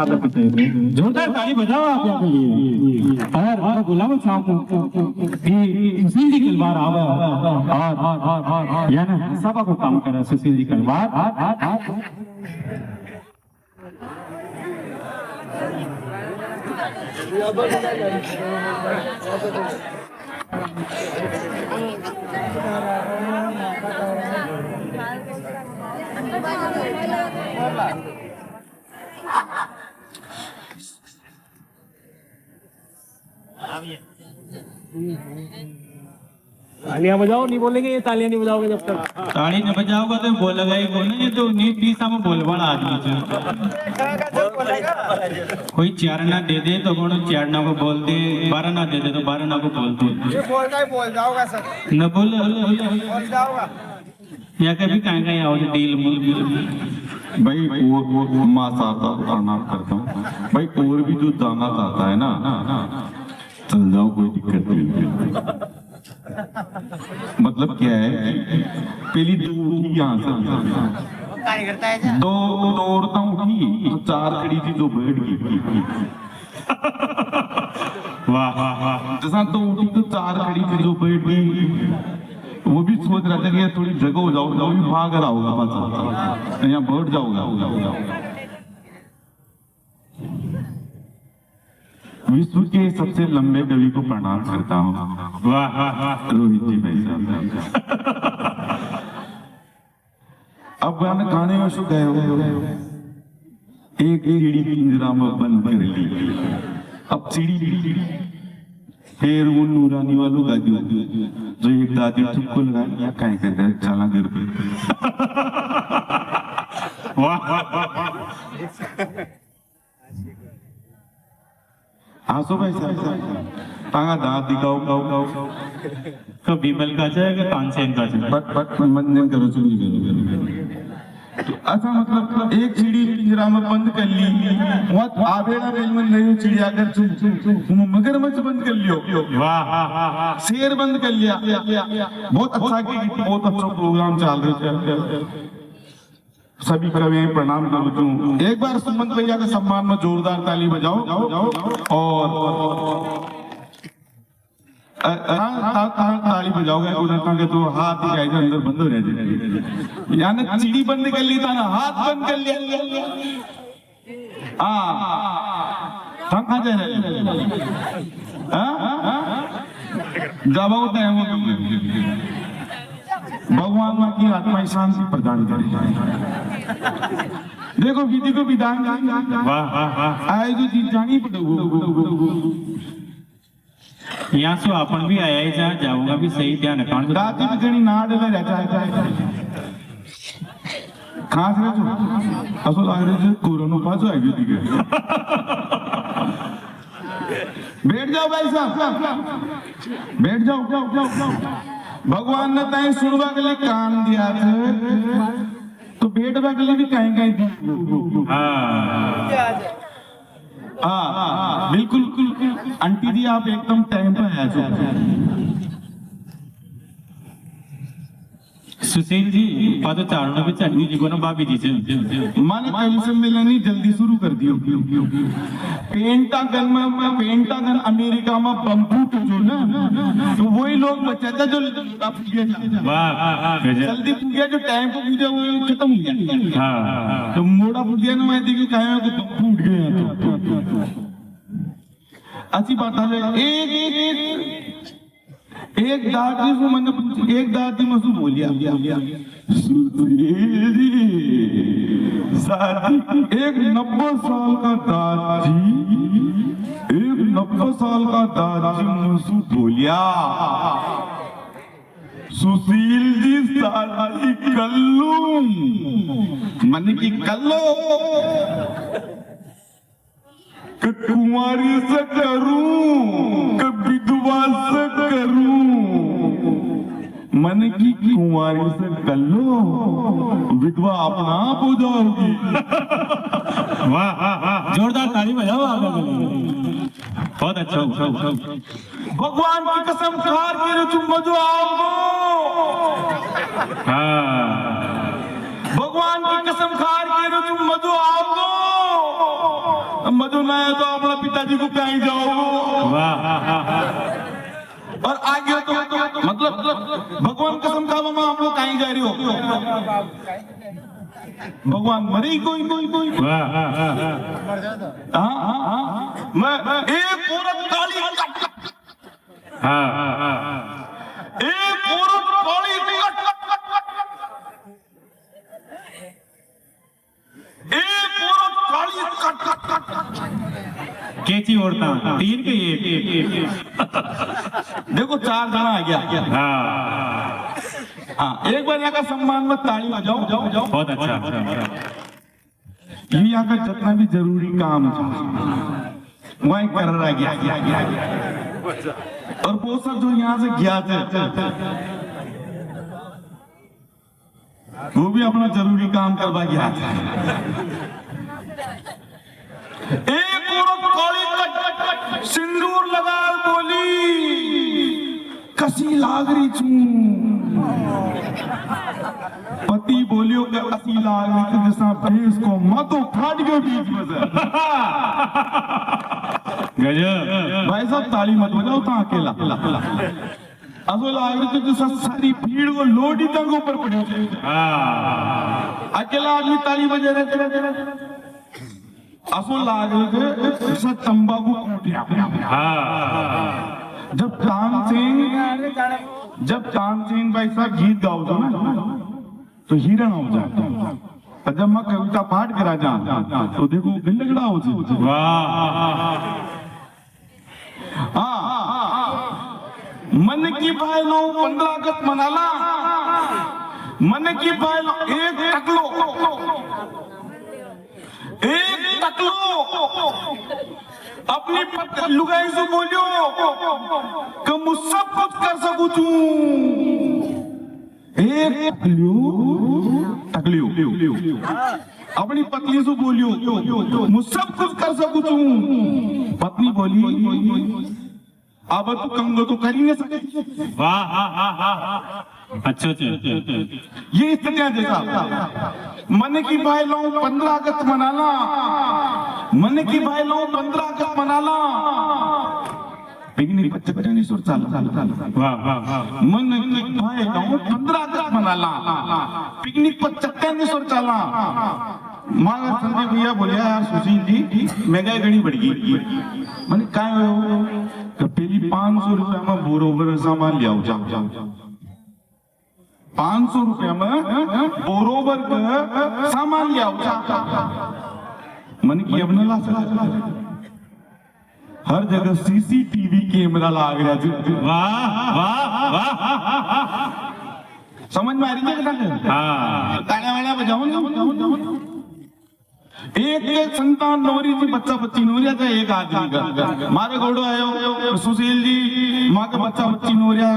खाता पीते हैं। जोरदार ताली बजाओ आप यहाँ के लिए। और मैं बुलाऊं शाम को कि सुशील जी कलवार आवे और या ना सभा को काम करे सुशील जी कलवार। तालियां बजाओ, नहीं बोलेंगे ये तालियां नहीं बजाओगे जब तक। ताली नहीं बजाओगे तो बोलेगा ही कौन? ये तो नी पीसा में बोलवाना आदमी कोई चार ना दे दे तो कौन चार ना को बोल दे, 12 ना दे दे तो 12 ना को बोल दे। ये बोल जाओगा सर, न बोल जाओगा या कभी कहीं कहीं आओ डील मूल भाई वो माँ साहब प्रणाम करता हूँ भाई। और भी जो दाना आता है ना, चल जाओ कोई दिक्कत नहीं। मतलब क्या है, पहली दो उठी यहाँ से, दो औरतें उठी तो 4 खड़ी थी, 2 बैठ गई। वाह वाह वाह। जैसा 2 उठी तो 4 खड़ी थी, 2 बैठ गई। वो भी सोच रहा था कि थोड़ी जगह हो जाओ, भी भाग रहा होगा, यहाँ बैठ जाओगा। विश्व के सबसे लंबे कवि को प्रणाम करता हूँ, वाह वाह रोहित जी भाई साहब। अब गाने में शो गए हो, एक चिड़ी पिंजरा में बंद कर ली। अब चिड़ी फिर वो नूरानी वालों का जो एक दादी चुपको लगा लिया, कहीं कहते हैं चला घर पे। आसो भाई साहब तांगा दांत दिखाओ तो बीबल का जाएगा तानसेन का जाएगा। बट मंजन करो, चुनी करो। तो ऐसा मतलब एक चिड़ी पिंजरा में बंद कर ली, वहाँ आवेड़ा रेल में नहीं चिड़िया कर मगरमच्छ बंद कर लियो, वाह शेर बंद कर लिया। बहुत अच्छा बहुत अच्छा प्रोग्राम चल रहे थे। सभी कवियों प्रणाम करता हूँ। एक बार सुमंत भैया के सम्मान में जोरदार ताली बजाओ। और ताली बजाओगे उधर तो हाथ दिखाई दे, अंदर बंद हो रहे। यानी चिड़ी बंद कर ली था ना, हाथ बंद कर लिया। कहाँ जा रहे जब भगवान की आत्मा शांति प्रदान करे। देखो विधि को विधान आए जो चीज जानी पड़ेगी। यहाँ से अपन भी आया ही जहाँ जाऊंगा भी सही ध्यान रखा। दादी भी जनी ना डले रहता है खास रहे जो असो लाग रहे जो कोरोना पास आएगी दिखे। बैठ जाओ भाई साहब, बैठ जाओ। भगवान ने ताई सुनवा के लिए कान दिया था, तो बैठवा के लिए भी कहीं बिल्कुल। आंटी जी आप एकदम टाइम पर आया। सुशील जी पातो चारों भी चटनी जी को ना भाभी जी से माने कल से मिलनी जल्दी शुरू कर दियो। पेंटागन अमेरिका में बम फूट जो ना, तो वही लोग बचा था जो जल्दी पूजा जो टाइम पर पूजा वो खत्म हो गया। तो मोड़ा पूजा ना मैं देखी कहा तो बम फूट गया। अच्छी बात है। एक दादी से मैंने पूछा, एक दादी मुझसे बोलिया एक 90 साल का दादी, एक 90 साल का दादी मुझसे बोलिया सुशील जी सारी कल्लू मन की कल्लो कुंवारी से करूं विधवा से करूं, मन की कुंवारी से कर लो, विधवा अपना आप हो जाओगी। वाह जोरदार ताली बजाओ आप। बहुत अच्छा। भगवान की कसम खार के रुचुम जो आपको, भगवान की कसम खार के रुचुम जो आपको मजो ना है तो अपना पिताजी को कहीं जाओ। वाह और आगे तो मतलब भगवान कसम खा मामा हम लोग कहीं जा रही हो, भगवान मरी कोई कोई कोई मैं एक औरत काली एक औरत काली एक औरत काली कैची ओढ़ता तीन के एक देखो 4 जना आ गया। हाँ एक बार यहाँ का सम्मान में ताली बजाओ जाओ जाओ। बहुत अच्छा ये यहाँ का जितना भी जरूरी काम वही कर रहा गया और वो सब जो यहाँ से गया थे वो भी अपना जरूरी काम करवा गया था। एक औरत काली सिंदूर लगा बोली कसी लाग रही छू, पति बोलियो के असी लाग रही थी जैसा भैंस को मातो फाट गए बीच में से। गजब भाई साहब ताली मत बजाओ तो अकेला असो लाग रही थी जैसा सारी भीड़ को लोडी तक ऊपर पड़े, अकेला आदमी ताली बजा रहे असो लाग रहे थे जैसा तंबाकू कूटिया। जब तानसेन भाई साहब गीत गाओ तो ना तो हिरण हो जाता, और जब मैं कविता पाठ करा जा तो देखो गंदगड़ा हो जाए। मन की भाईलो 15 अगस्त मनाला, मन की भाईलो एक टकलो अपनी लुगाई से बोलियो कि मुझ सब कुछ कर सकूं छू। एक टकलियो अपनी पत्नी से बोलियो मुझ सब कुछ कर सकूं छू। पत्नी बोली अब तू कंगो तो कर ही नहीं सके। अच्छा ये स्थितियां जैसा मन की भाई लो 15 अगस्त मनाला, मन की भाई लो 15 अगस्त मनाला पिकनिक बच्चे सुर चाला मन की भाई लो 15 अगस्त मनाला पिकनिक पर चक्कर सुर चाला। मां संजय भैया बोलिया यार सुशील जी महंगाई घड़ी बढ़ गई, मैंने काय हो पहली 500 रुपया में बोरोबर सामान ले आओ। 500 रुपया में बरोबर सामान ले आओ। मन की अब न ला सकता, हर जगह सीसीटीवी कैमरा लाग रहा। समझ में आ रही है? तालियां वाला बजाओ ना। एक संतान नौरी थी, बच्चा बच्ची नौरिया था एक आदमी का। मारे घोड़ो आयो सुशील जी माँ का बच्चा बच्ची नौरिया,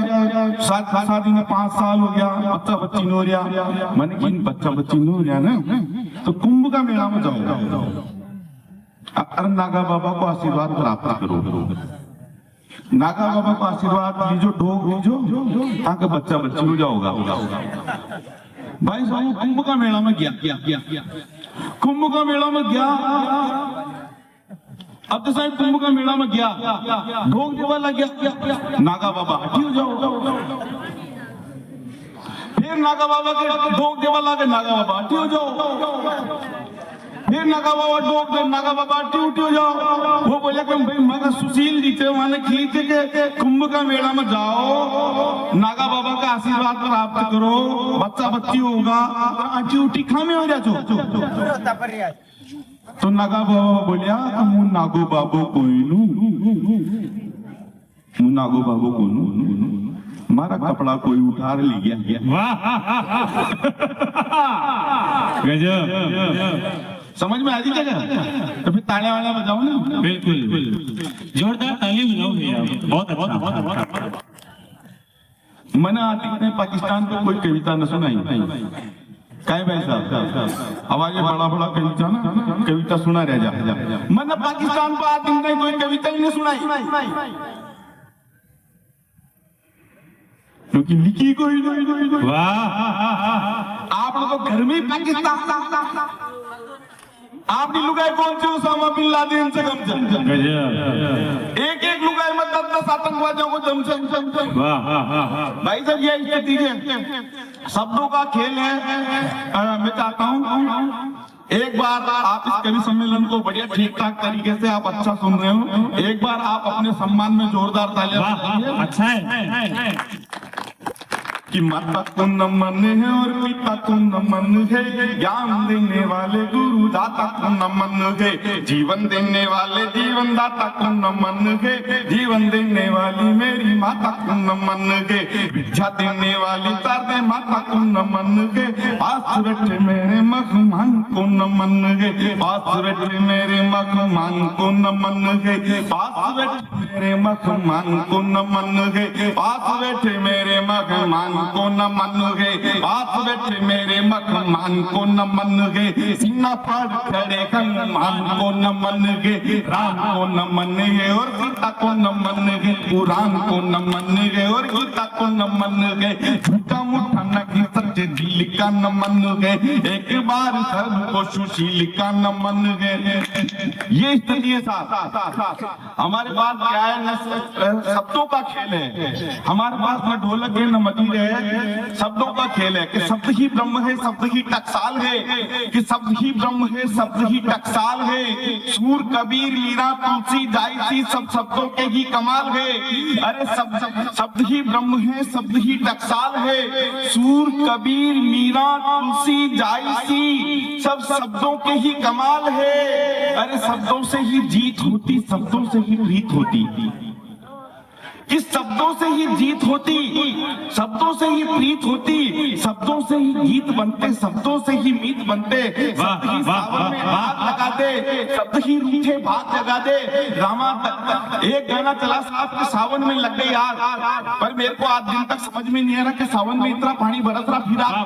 शादी में 5 साल हो गया, बच्चा बच्ची नौरिया। मैंने कि बच्चा बच्ची नौरिया ना तो कुंभ का मेला में जाओ और नागा बाबा को आशीर्वाद प्राप्त करो। नागा बाबा को आशीर्वाद लीजो, ढोक लीजो ताकि बच्चा बच्ची हो जाओगा। भाई साहब कुंभ का मेला में गया, कुंभ का मेला में गया। अब तो साहब कुंभ का मेला में गया, ढोक देवा लग गया, नागा बाबा हटी हो जाओ। फिर नागा बाबा के ढोक देवा लगे, नागा बाबा हटी हो जाओ। फिर नागा बाबा ढोक दे, नागा बाबा हटी उठी हो जाओ। वो बोले कि भाई मैं सुशील जी थे मैंने खींच के कुंभ का मेला में जाओ, नागा बाबा का आशीर्वाद प्राप्त करो, बच्चा बच्ची होगा, हटी उठी खामे हो जाओ। तो नागा बाबा बोलिया मुँह नागो बाबू कोई मुँह नागो बाबू को मारा कपड़ा कोई उठार ले गया। गजब समझ में आ रही जगह? तो फिर तालियां वाला बजाओ ना। बिल्कुल जोरदार ताली बजाओ भैया, बहुत अच्छा। मैंने आती पाकिस्तान को कोई कविता न सुनाई काय भाई साहब आवाज बड़ा बड़ा कविता ना कविता सुना रह जा। मैंने पाकिस्तान पर आती नहीं कोई कविता ही नहीं सुनाई क्योंकि लिखी कोई नहीं। वाह आप लोग घर में पाकिस्तान आपकी लुगाई कौन सी उसामा बिन लादेन से कम से गजब। एक एक लुगाई में 10-10 आतंकवादियों को जम से वाह भाई साहब ये स्थिति है, शब्दों का खेल है। मैं चाहता हूँ एक बार आप इस कवि सम्मेलन को बढ़िया ठीक ठाक तरीके से आप अच्छा सुन रहे हो, एक बार आप अपने सम्मान में जोरदार तालियां बजाइए। अच्छा है। कि माता को नमन है और पिता को नमन है, ज्ञान देने वाले गुरु दाता को नमन है, जीवन देने वाले जीवन दाता को नमन है, जीवन देने वाली मेरी माता को नमन है, विद्या देने वाली तारे माता को नमन है, पास बैठे मेरे मेहमान को नमन है, पास बैठे मेरे मेहमान को नमन है, पास बैठे मेरे मेहमान को नमन है, पास बैठे मेरे मेहमान को नमन है, पास बैठे मेरे मेहमान को नमन है, सीना फाड़ खड़े हनुमान को नमन है, राम को नमन है और सीता को नमन है, पुराण को नमन है और गीता को नमन है, झूठा मूठा नहीं सच्चे दिल का नमन है, एक बार सबको सुशील का नमन है। ये स्थिति है साहब, हमारे पास क्या है, न शब्दों का खेल है, हमारे पास न ढोलक है न मजीरे है, शब्दों का खेल है कि शब्द ही ब्रह्म है, शब्द ही टकसाल है, कि शब्द ही ब्रह्म है, शब्द ही टकसाल है, सूर कबीर मीरा तुलसी जायसी सब शब्दों के ही कमाल है, अरे शब्द ही ब्रह्म है, शब्द ही टकसाल है, सूर कबीर मीरा तुलसी जायसी सब शब्दों के ही कमाल है, अरे शब्दों से ही जीत होती, शब्दों से ही प्रीत होती, किस शब्दों से ही जीत होती, शब्दों से ही प्रीत होती, शब्दों से ही गीत बनते, शब्दों से ही मीत बनते, शब्द ही सावन में आग लगा दे, शब्द ही रूठे भाग लगा दे। रामा एक गाना चला साहब के सावन में लग गई आग, पर मेरे को आज दिन तक समझ में नहीं आ रहा कि सावन में इतना पानी बरस रहा फिर आग।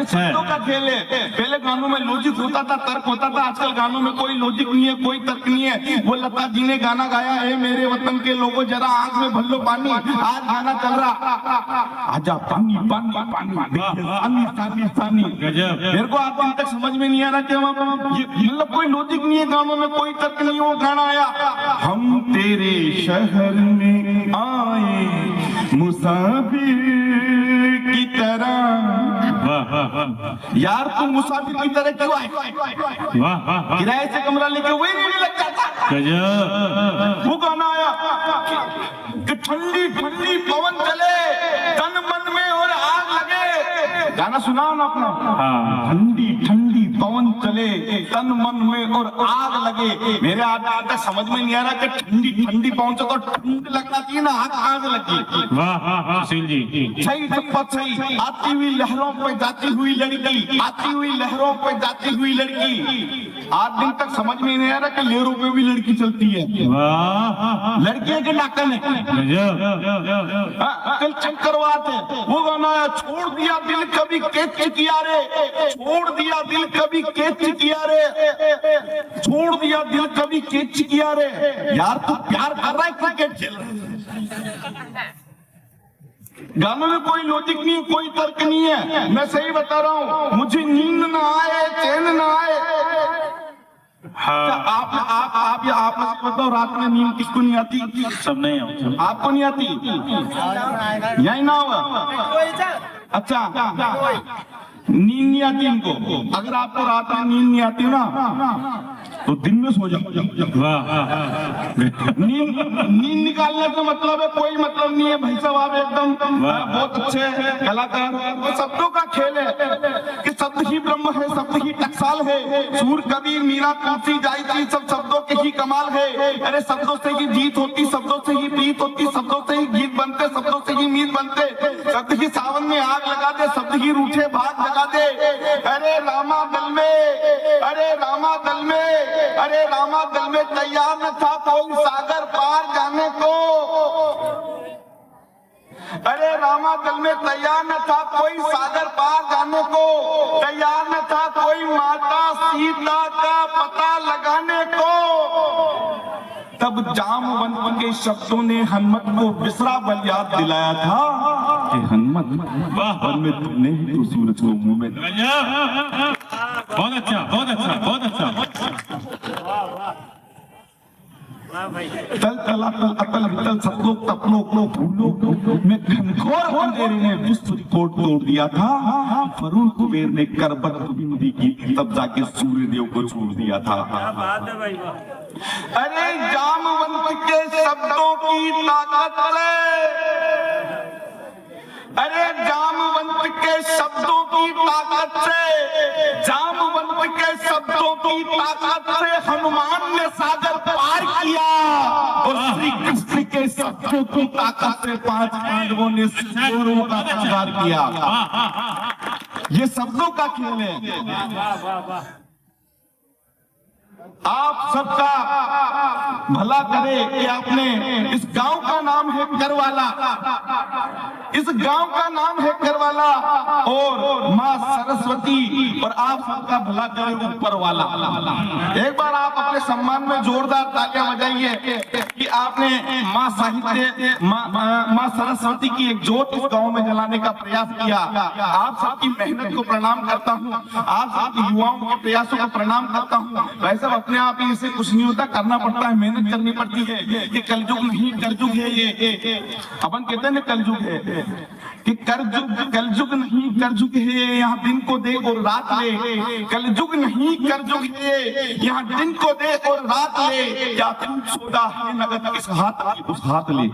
शब्दों का खेल है, पहले गानों में लॉजिक होता था, तर्क होता था, आजकल गानों में कोई लॉजिक नहीं है, कोई तर्क नहीं है। वो लता जी ने गाना गाया है, मेरे वतन के लोगों जरा आंख में भर लो पानी, आज गाना चल रहा आजा पानी पानी पानी पानी पानी पानी। मेरे को आज दिन तक समझ में नहीं आ रहा कि मतलब कोई लॉजिक नहीं है गानों में, कोई तर्क नहीं। वो गाना आया, हम तेरे शहर में आए मुसाफिर की तरह, यार तुम मुसाफिर की तरह क्यों आए, किराए से कमरा लेके वही नहीं लग जाता। वो गाना आया कि ठंडी ठंडी पवन चले तन मन में और आग लगे, गाना सुना ना अपना, ठंडी ठंडी पवन चले तन मन में और आग लगे। मेरे आज तक समझ में नहीं आ रहा कि ठंडी ठंडी पवन से तो ठंड लगना चाहिए ना, आग लगी। वाह सुशील जी, सही सब सही। आती हुई लहरों पे जाती हुई लड़की, आती हुई लहरों पे जाती हुई लड़की, आज दिन तक समझ में नहीं आ रहा कि लहरों पे भी लड़की चलती है। लड़कियां के नाकल है, कल चेक करवाते। वो गाना है, छोड़ दिया दिल कभी कैच किया रे, छोड़ दिया दिल कभी कैच किया रे, छोड़ दिया दिल कभी कैच किया रे। यार तू प्यार कर रहा है क्रिकेट खेल रहा है, गानों में कोई लॉजिक नहीं, कोई तर्क नहीं है। मैं सही बता रहा हूँ, मुझे नींद ना आए, चैन ना आए। आप बताओ, रात में नींद किसको नहीं आती? सब नहीं, आपको नहीं आती? यही ना हुआ? अच्छा, नींद नहीं आती इनको। अगर आपको रात में नींद नहीं आती ना तो दिन में सो जाओ। नींद निकालने का मतलब है, कोई मतलब नहीं है भाई साहब, आप एकदम बहुत अच्छे कलाकार। तो शब्दों का खेल है कि शब्द ही ब्रह्म है, शब्द ही टकसाल है, सूर कबीर मीरा तुलसी जायसी सब शब्दों के ही कमाल है। अरे शब्दों से ही जीत होती, शब्दों से ही प्रीत होती, शब्दों से ही गीत बनते, शब्दों से ही मीत बनते, शब्द ही सावन में आग लगा दे, शब्द ही रूठे भाग लगा दे। अरे रामा दल में, अरे रामा दल में, अरे रामा दल में तैयार न था कोई सागर पार जाने को, अरे रामा दल में तैयार न था कोई सागर पार जाने को, तैयार न था कोई माता सीता का पता लगाने को। तब जामवंत के शब्दों ने हनुमत को बिसरा बल याद दिलाया था कि हनुमत वन में तुमने ही तो सूरज को मुंह में। बहुत अच्छा, बहुत अच्छा, बहुत अच्छा। तल तला तल अतल वितल सतलोक तपलोक लोक भूलोक में घनघोर अंधेरे ने विश्व रिकॉर्ड तोड़ दिया था। वरुण कुबेर ने करबत बिंदी की तब जाके सूर्य देव को छोड़ दिया था। अरे जामवंत के शब्दों की ताकत से, अरे जामवंत के शब्दों की ताकत से, जामवंत के शब्दों की ताकत से हनुमान ने सागर पार किया और श्री कृष्ण के शब्दों की ताकत से 5 पांडवों ने कौरवों का संहार किया। ये शब्दों का खेल है। आप सबका भला करे कि आपने, इस गांव का नाम है करवाला, इस गांव का नाम है करवाला और माँ सरस्वती, और आप सबका भला करे ऊपर वाला। एक बार आप अपने सम्मान में जोरदार तालियां बजाइए कि आपने माँ साहित्य, माँ सरस्वती की एक ज्योत इस गांव में जलाने का प्रयास किया। आप सबकी मेहनत को प्रणाम करता हूँ, आप सबके युवाओं के प्रयासों को प्रणाम करता हूँ। वैसे अपने आप ही इसे कुछ नहीं होता, करना पड़ता है, मेहनत करनी पड़ती है। ये कलयुग नहीं करजुग है, ये अपन कहते हैं ना कलयुग है, कि कलयुग नहीं करजुग है, यहाँ दिन को दे और रात ले। कलयुग नहीं करजुग है, यहाँ दिन को दे और रात ले। क्या खूब सौदा है नगद इस हाथ की उस हाथ ले।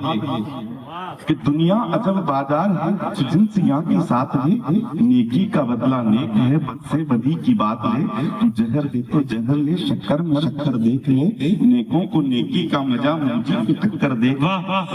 कि दुनिया अजब बाजार है जिनसे यहाँ के साथ ले। नेकी का बदला नेक है, बद से बदी की बात ले। तू जहर दे तो जहर ले, शक्कर में शक्कर देख ले। नेकों को नेकी का मजा मुझे की टक्कर देख।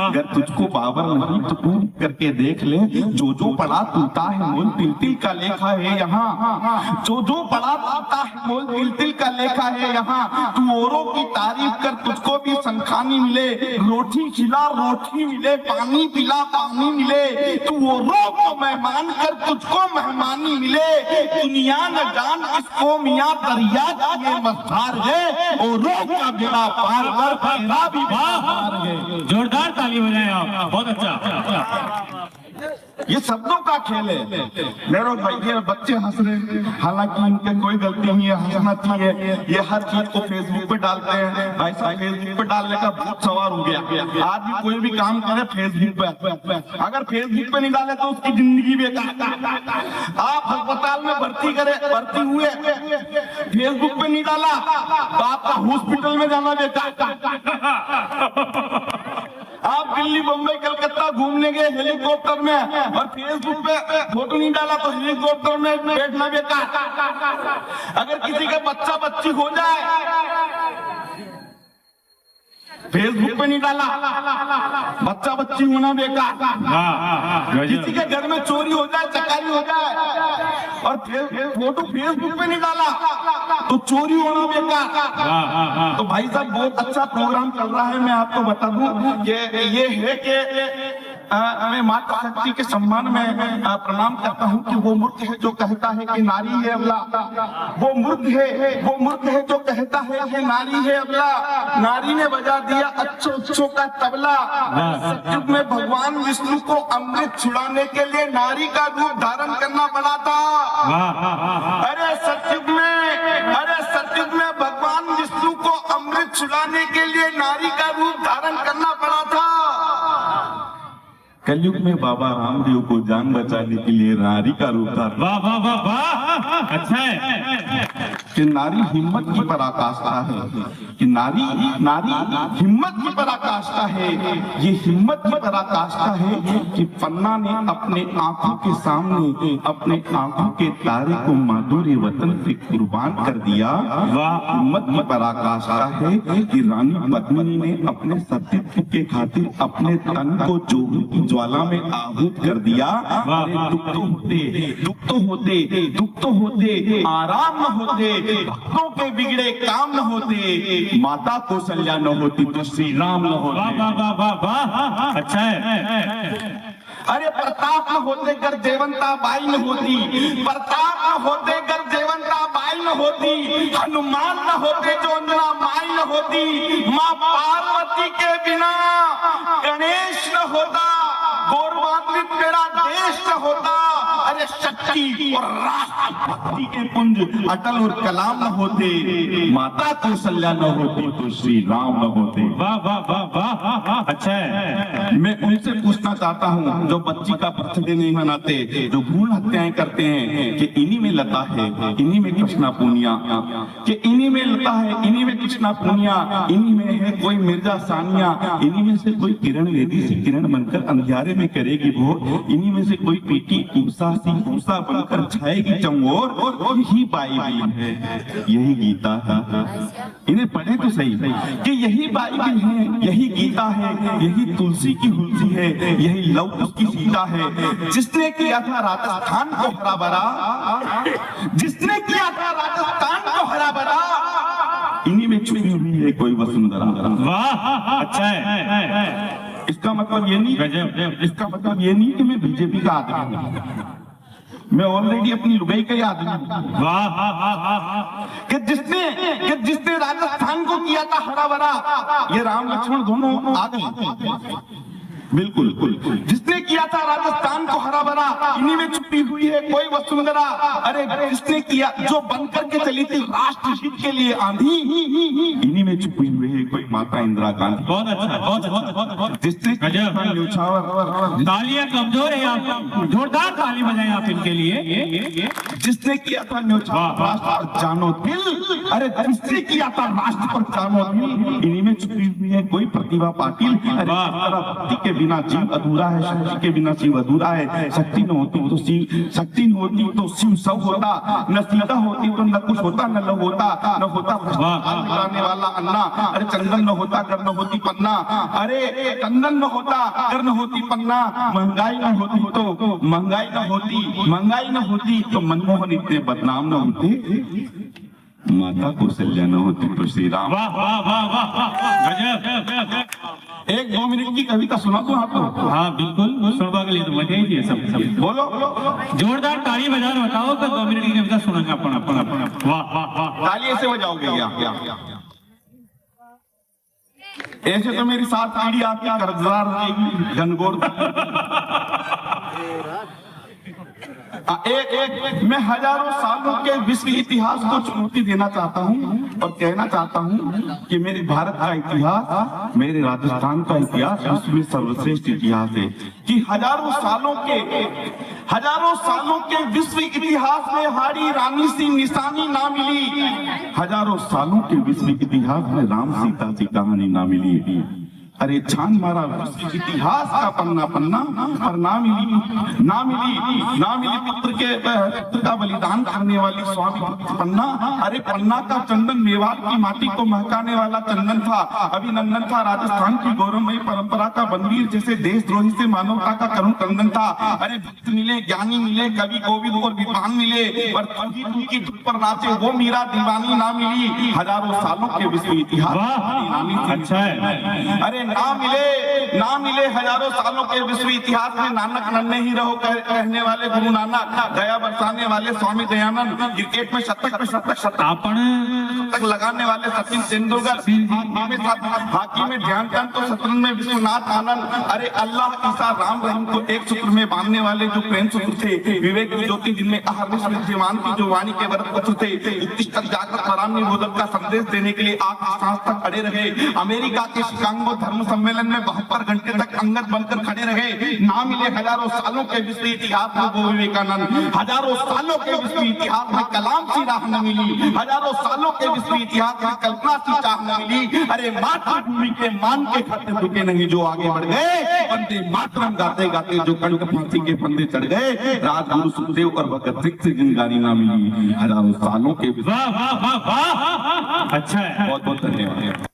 अगर तुझको पावर नहीं तो तू करके देख ले। जो जो पड़ा टूटा है मोल तिल तिल का लेखा है यहाँ। जो जो पड़ा टूटा है मोल तिल तिल का लेखा है यहाँ। तू औरों की तारीफ कर तुझको भी संखानी मिले। रोटी खिला रोटी मिले, पानी पिला पानी मिले। तू औरों को मेहमान कर तुझको मेहमानी मिले। दुनिया न जान इसको मियाँ दरिया किए मझधार है। औरों का बेड़ा पार कर तेरा भी पार है। जोरदार ताली बजाएं आप, बहुत अच्छा। ये शब्दों का खेल है। मेरे भाई ये बच्चे हंस रहे हैं, हालांकि इनके कोई गलती नहीं है, हंसना चाहिए। ये हर चीज को फेसबुक पे डालते हैं। भाई साहब फेसबुक पे डालने का बहुत सवार हो गया। आज भी कोई भी काम करे फेसबुक पे, अगर फेसबुक पे नहीं डाले तो उसकी जिंदगी बेकार। आप अस्पताल में भर्ती हुए, फेसबुक पे नहीं डाला तो आपका हॉस्पिटल में जाना बेकार। आप दिल्ली बम्बई कलकत्ता घूमने गए हेलीकॉप्टर में और फेसबुक पे फोटो नहीं डाला तो हेलीकॉप्टर में बैठना बेकार। अगर किसी का बच्चा बच्ची हो जाए, फेसबुक पे नहीं डाला, बच्चा बच्ची होना बेकार। किसी के घर में चोरी हो जाए, चकारी हो जाए और फोटो फेसबुक पे नहीं डाला तो चोरी होना बेकार। तो भाई साहब बहुत अच्छा प्रोग्राम चल रहा है। मैं आपको बता दूं कि ये है कि मैं माता शक्ति के सम्मान में प्रणाम करता हूँ कि वो मूर्ख है जो कहता है कि नारी है अबला। वो मूर्ख है जो कहता है कि नारी है अबला। नारी ने बजा दिया अच्छों का तबला। सतयुग में भगवान विष्णु को अमृत छुड़ाने के लिए नारी का रूप धारण करना पड़ा था। अरे सतयुग में भगवान विष्णु को अमृत छुड़ाने के लिए नारी का रूप धारण करना पड़ा था। कलयुग में बाबा रामदेव को जान बचाने के लिए नारी का रूप धारण। वाह वाह वाह वाह, अच्छा है कि नारी हिम्मत की पराकाष्ठा है। कि नारी हिम्मत की पराकाष्ठा है। ये हिम्मत की पराकाष्ठा है कि पन्ना ने अपने आंखों के सामने अपने आंखों के तारे को माधुर्य वतन से कुर्बान कर दिया। हिम्मत की पराकाष्ठा है कि रानी पद्मिनी ने अपने सतीत्व के खातिर अपने तन को जोहर की ज्वाला में आहूत कर दिया। दुख तो होते आराम न होते, भक्तों के बिगड़े काम न होते, माता कौशल्या न होती तो श्री राम न होते। अच्छा है। अरे प्रताप न होते गर देवंता बाई न होती, प्रताप न होते गर देवंता बाई न न होती, हनुमान न होते, जो अंजना माई न होती, माँ पार्वती के बिना गणेश न होता, गौरवान्वित मेरा देश न होता, अरे शक्ति और राष्ट्रभक्ति के पुंज अटल और कलाम न होते, माता कौशल्या न होती तो श्री राम न होते। वाह वाह वाह वाह, अच्छा है। मैं उनसे पूछना चाहता हूँ जो बच्ची का बर्थडे नहीं मनाते, जो भ्रूण हत्याएं करते हैं, कि इन्हीं में लता है, इन्हीं में कृष्णा पूनिया, कि इन्हीं में लता है, इन्हीं में कृष्णा पूनिया, इन्हीं में है कोई मिर्जा सानिया, इन्हीं में से कोई किरण वेदी से किरण बनकर अंधियारे में करेगी भोर, इन्हीं में से कोई पीटी ऊषा सी ऊषा बनकर छाएगी चंगोर, और यही बाइबल है, यही गीता है। इन्हें पढ़े तो सही कि यही बाइबल है, यही गीता है, यही तुलसी की हुलसी है, यही लव उसकी सीता है। जिसने किया था राजस्थान को हरा भरा, जिसने किया था राजस्थान को हरा भरा, इन्हीं में छुपी हुई है कोई वसुंधरा। वाह, अच्छा है। इसका मतलब ये नहीं, इसका मतलब ये नहीं कि मैं बीजेपी का आदमी हूं, मैं ऑलरेडी अपनी लुगाई का ही आदमी हूं। वाह, कि जिसने राजस्थान को किया था हरा भरा, ये राम लक्ष्मण दोनों आ गए। बिल्कुल, जिसने किया था राजस्थान को हरा भरा, इन्हीं में छुपी हुई है कोई वसुंधरा। अरे जिसने किया, जो बन करके चली थी राष्ट्र हित के लिए आंधी, इन्हीं में छुपी हुई है कोई माता इंदिरा गांधी। बहुत अच्छा, बहुत अच्छा। जिसने गजब, तालियां कमजोर है आप, जोरदार ताली बजाएं आप इनके लिए। जिसने किया था न्यौछावर राष्ट्र पर जानो दिल, अरे जिसने किया था राष्ट्र पर जानो दिल, इन्हीं में छुपी हुई है कोई प्रतिभा पाटिल। अरे भक्ति के बिना जीव अधूरा है, शक्ति के बिना शिव अधूरा है। शक्ति न होती तो शिव, शक्ति न होती तो शिव सब होता, न सीता होती तो न कुछ होता, न लव होता, न होता मिलाने वाला अन्ना। अरे चंदन न होता अगर न होती पन्ना, अरे चंदन न होता अगर न होती पन्ना। महंगाई न होती तो, महंगाई न होती, महंगाई न होती तो मनमोहन इतने बदनाम न होते, माता कौशल्या न होती तो श्री राम। वाह वाह वाह वाह, गजब। एक 2 मिनट की कविता सुना दो आपको। हाँ बिल्कुल, सुनवा के लिए तो मजा ही है सब। बोलो, जोरदार ताली बजा बताओ तो 2 मिनट की कविता सुनाएंगे अपन। वाह वाह वाह, ताली ऐसे बजाओगे क्या? ऐसे तो मेरी 7 पीढ़ी आपकी कर्जदार रहेगी, घनघोर। एक मैं हजारों सालों के विश्व इतिहास को चुनौती देना चाहता हूं और कहना चाहता हूं कि मेरे भारत का इतिहास, मेरे राजस्थान का इतिहास विश्व में सर्वश्रेष्ठ इतिहास है। कि हजारों सालों के विश्व इतिहास में हमारी रानी सी निशानी ना मिली, हजारों सालों के विश्व इतिहास में राम सीता की कहानी ना मिली। अरे छान मारा इतिहास का पन्ना पन्ना, पर ना मिली पुत्र का बलिदान करने वाली स्वामी पन्ना। अरे पन्ना का चंदन मेवाड़ की माटी को महकाने वाला चंदन था, अभिनंदन था राजस्थान की गौरवमयी परंपरा का बनवीर, जैसे देशद्रोही से मानवता का करुण कंदन था। अरे भक्त मिले, ज्ञानी मिले, कवि गोविंद और विद्वान मिले, पर की धुन पर नाचे वो मीरा दीवानी ना मिली। हजारों सालों के विश्व इतिहास, अच्छा है। अरे ना मिले हजारों सालों के विश्व इतिहास में नानक नन्हे ही रहो कहने वाले गुरु नानक, दया बरसाने वाले स्वामी दयानंद, क्रिकेट में शतक शतक लगाने वाले सचिन तेंदुलकर, हॉकी में ध्यानचंद, तो शतरंज में विश्वनाथ आनंद। अरे अल्लाह ईसा राम रहीम को एक सूत्र में बांधने वाले जो प्रेम सूत्र थे, विवेक की ज्योति जिनमें अहर्निश विद्यमान की जो वाणी के व्रत पशु थे, उत्तिष्ठ जागृत वराम निरोधक का संदेश देने के लिए आखिरी सांस तक खड़े रहे। अमेरिका के शिकागो धर्म सम्मेलन में 72 घंटे तक अंगद बनकर खड़े रहे। ना मिले हजारों सालों के विश्व इतिहास में वो विवेकानंद, हजारों सालों के विश्व इतिहास में कलाम सी राह न मिली, हजारों सालों के विश्व इतिहास में कल्पना सी चाह न मिली। अरे मातृभूमि के मान के खाते रुके नहीं जो आगे बढ़ गए, वंदे मातरम गाते गाते जो कंठ फांसी के फंदे चढ़ गए, राजगुरु सुखदेव और भगत सिंह से जिनगानी ना मिली। हजारों सालों के, वाह वाह वाह वाह, अच्छा है, बहुत बहुत धन्यवाद।